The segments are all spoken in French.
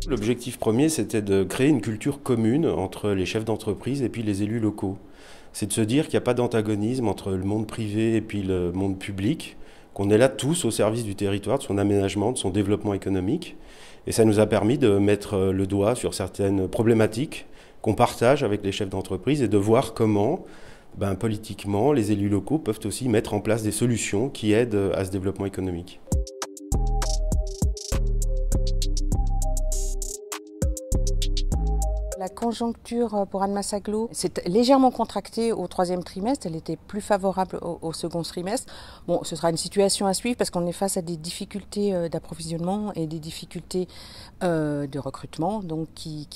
L'objectif premier, c'était de créer une culture commune entre les chefs d'entreprise et puis les élus locaux. C'est de se dire qu'il n'y a pas d'antagonisme entre le monde privé et puis le monde public, qu'on est là tous au service du territoire, de son aménagement, de son développement économique. Et ça nous a permis de mettre le doigt sur certaines problématiques qu'on partage avec les chefs d'entreprise et de voir comment, politiquement, les élus locaux peuvent aussi mettre en place des solutions qui aident à ce développement économique. La conjoncture pour Annemasse Agglo s'est légèrement contractée au troisième trimestre, elle était plus favorable au second trimestre. Bon, ce sera une situation à suivre parce qu'on est face à des difficultés d'approvisionnement et des difficultés de recrutement, donc qui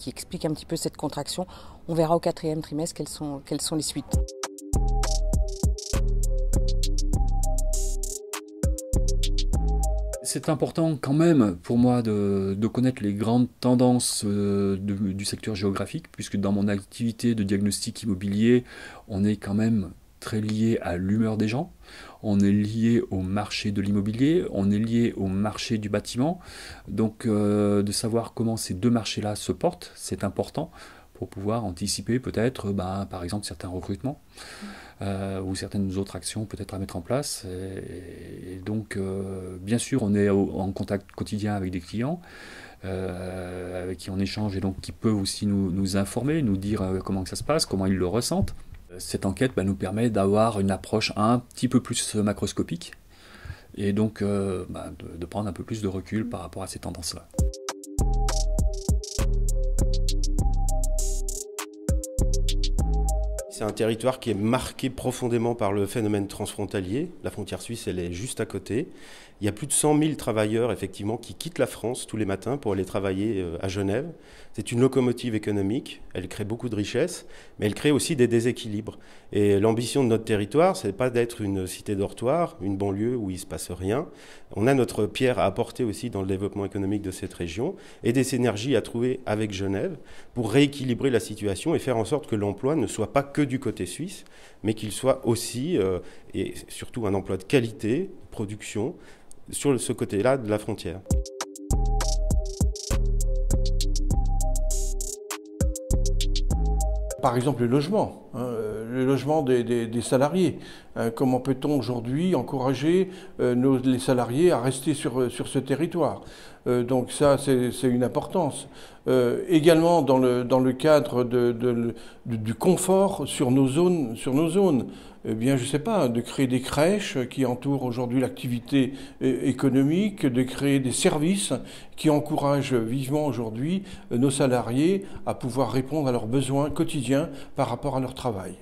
expliquent un petit peu cette contraction. On verra au quatrième trimestre quelles sont les suites. C'est important quand même pour moi de connaître les grandes tendances du secteur géographique, puisque dans mon activité de diagnostic immobilier, on est quand même très lié à l'humeur des gens, on est lié au marché de l'immobilier, on est lié au marché du bâtiment. Donc de savoir comment ces deux marchés-là se portent, c'est important pour pouvoir anticiper peut-être, par exemple, certains recrutements ou certaines autres actions peut-être à mettre en place. Et donc, bien sûr, on est en contact quotidien avec des clients avec qui on échange et donc qui peuvent aussi nous informer, nous dire comment que ça se passe, comment ils le ressentent. Cette enquête nous permet d'avoir une approche un petit peu plus macroscopique et donc de prendre un peu plus de recul par rapport à ces tendances-là. C'est un territoire qui est marqué profondément par le phénomène transfrontalier. La frontière suisse, elle est juste à côté. Il y a plus de 100 000 travailleurs, effectivement, qui quittent la France tous les matins pour aller travailler à Genève. C'est une locomotive économique. Elle crée beaucoup de richesses, mais elle crée aussi des déséquilibres. Et l'ambition de notre territoire, c'est pas d'être une cité dortoir, une banlieue où il se passe rien. On a notre pierre à apporter aussi dans le développement économique de cette région et des synergies à trouver avec Genève pour rééquilibrer la situation et faire en sorte que l'emploi ne soit pas que du côté suisse, mais qu'il soit aussi, et surtout un emploi de qualité, production, sur ce côté-là de la frontière. Par exemple, le logement des salariés. Comment peut-on aujourd'hui encourager les salariés à rester sur ce territoire? Donc ça, c'est une importance. Également dans le cadre du confort sur nos zones. Eh bien, je ne sais pas, de créer des crèches qui entourent aujourd'hui l'activité économique, de créer des services qui encouragent vivement aujourd'hui nos salariés à pouvoir répondre à leurs besoins quotidiens par rapport à leur travail.